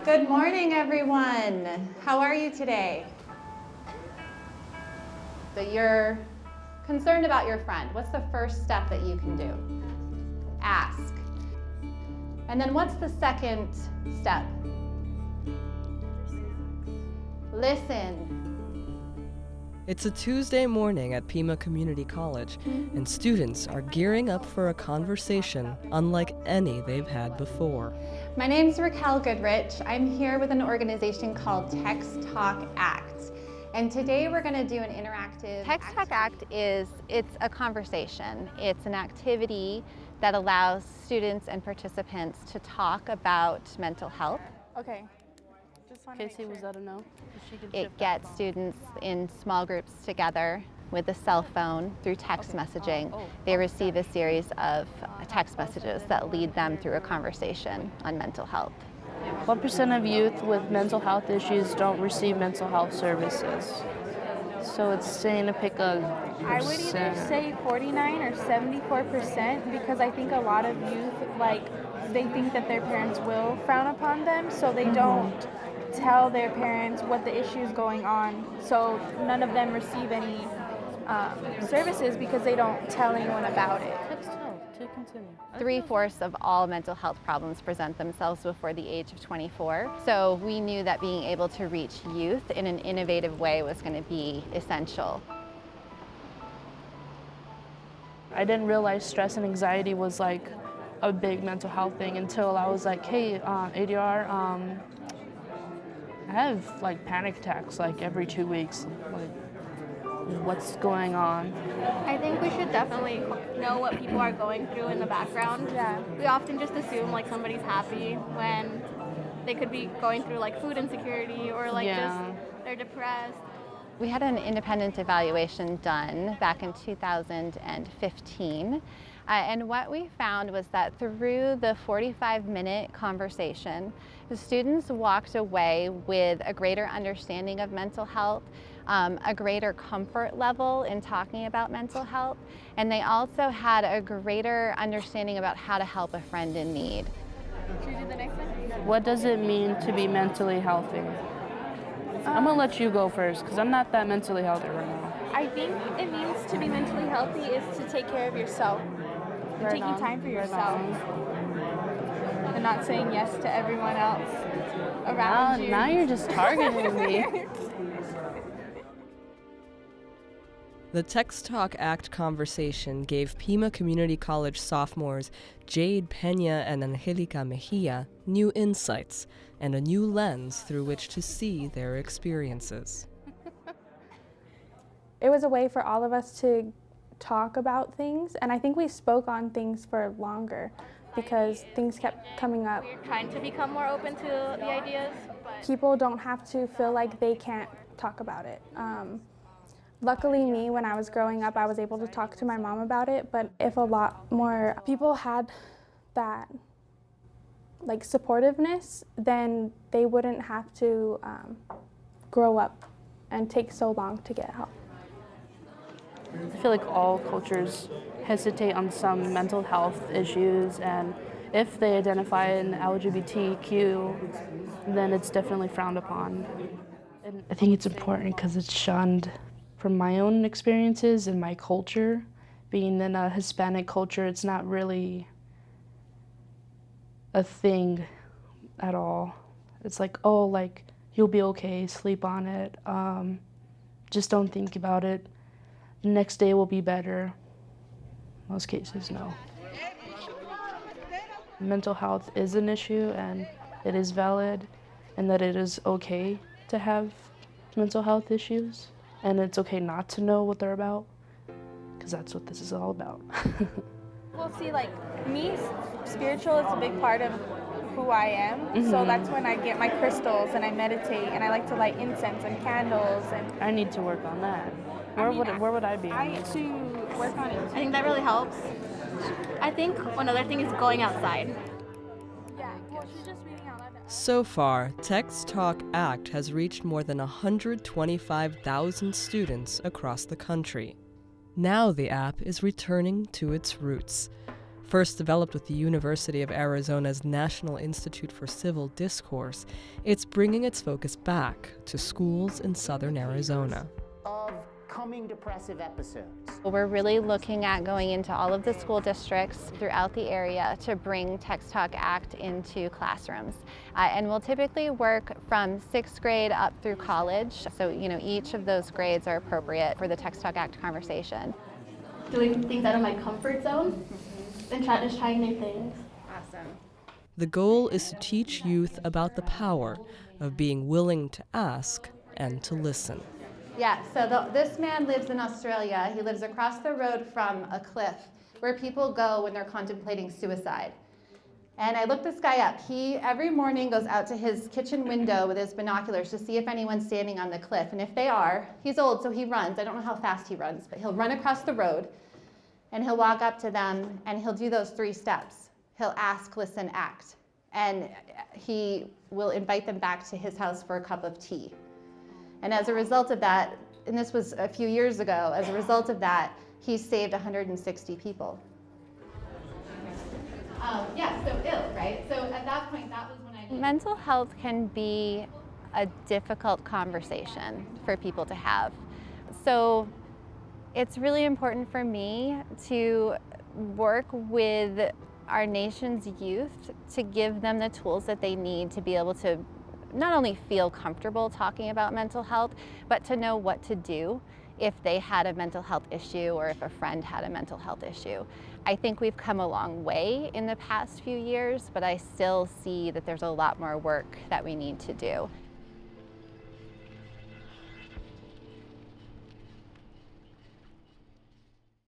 Good morning, everyone. How are you today? So you're concerned about your friend. What's the first step that you can do? Ask. And then what's the second step? Listen. It's a Tuesday morning at Pima Community College, and students are gearing up for a conversation unlike any they've had before. My name's Raquel Goodrich. I'm here with an organization called Text Talk Act. And today we're going to do an interactive... Text Talk Act it's a conversation. It's an activity that allows students and participants to talk about mental health. Okay. Casey, was that a no? It gets students in small groups together with a cell phone through text messaging. They receive a series of text messages that lead them through a conversation on mental health. What percent of youth with mental health issues don't receive mental health services? So it's saying to pick a percent. I would either say 49 or 74% because I think a lot of youth, they think that their parents will frown upon them, so they don't tell their parents what the issue is going on. So none of them receive any services because they don't tell anyone about it. To continue. 3/4 of all mental health problems present themselves before the age of 24. So we knew that being able to reach youth in an innovative way was going to be essential. I didn't realize stress and anxiety was like a big mental health thing until I was like, hey, ADR, I have like panic attacks like every 2 weeks. Like, what's going on? I think we should definitely know what people are going through in the background. Yeah. We often just assume like somebody's happy when they could be going through like food insecurity or just they're depressed. We had an independent evaluation done back in 2015. And what we found was that through the 45-minute conversation, the students walked away with a greater understanding of mental health, a greater comfort level in talking about mental health, and they also had a greater understanding about how to help a friend in need. Should we do the next one? What does it mean to be mentally healthy? I'm gonna let you go first because I'm not that mentally healthy right now. I think it means to be mentally healthy is to take care of yourself. And taking time for yourself. And not saying yes to everyone else around you. Now you're just targeting me. The Text Talk Act conversation gave Pima Community College sophomores Jade Pena and Angelica Mejia new insights and a new lens through which to see their experiences. It was a way for all of us to talk about things, and I think we spoke on things for longer because things kept coming up. We're trying to become more open to the ideas, but People don't have to feel like they can't talk about it. Luckily me, when I was growing up, I was able to talk to my mom about it, but if a lot more people had that supportiveness, then they wouldn't have to grow up and take so long to get help. I feel like all cultures hesitate on some mental health issues, and if they identify in LGBTQ, then it's definitely frowned upon. And I think it's important because it's shunned. From my own experiences and my culture, being in a Hispanic culture, it's not really a thing at all. It's like, oh, you'll be okay, sleep on it, just don't think about it. The next day will be better. Most cases, no. Mental health is an issue, and it is valid, and that it is okay to have mental health issues, and it's okay not to know what they're about, because that's what this is all about. Well, see, me, spiritual is a big part of who I am. So that's when I get my crystals and I meditate, and I like to light incense and candles. And I need to work on that. Where would I be? I need to work on it. I think that really helps. I think another thing is going outside. Yeah, well, she's just reading out loud. So far, Text Talk Act has reached more than 125,000 students across the country. Now the app is returning to its roots. First developed with the University of Arizona's National Institute for Civil Discourse, it's bringing its focus back to schools in southern Arizona. Of coming depressive episodes. We're really looking at going into all of the school districts throughout the area to bring Text Talk Act into classrooms. And we'll typically work from 6th grade up through college. So, each of those grades are appropriate for the Text Talk Act conversation. Doing things out of my comfort zone and just trying new things. Awesome. The goal is to teach youth about the power of being willing to ask and to listen. Yeah, so this man lives in Australia. He lives across the road from a cliff where people go when they're contemplating suicide. And I looked this guy up. He every morning goes out to his kitchen window with his binoculars to see if anyone's standing on the cliff. And if they are, he's old, so he runs. I don't know how fast he runs, but he'll run across the road and he'll walk up to them and he'll do those 3 steps. He'll ask, listen, act. And he will invite them back to his house for a cup of tea. And as a result of that, and this was a few years ago, as a result of that, he saved 160 people. Yeah, so ill, right? So at that point, that was when I did. Mental health can be a difficult conversation for people to have. So it's really important for me to work with our nation's youth to give them the tools that they need to be able to not only feel comfortable talking about mental health, but to know what to do if they had a mental health issue or if a friend had a mental health issue. I think we've come a long way in the past few years, but I still see that there's a lot more work that we need to do.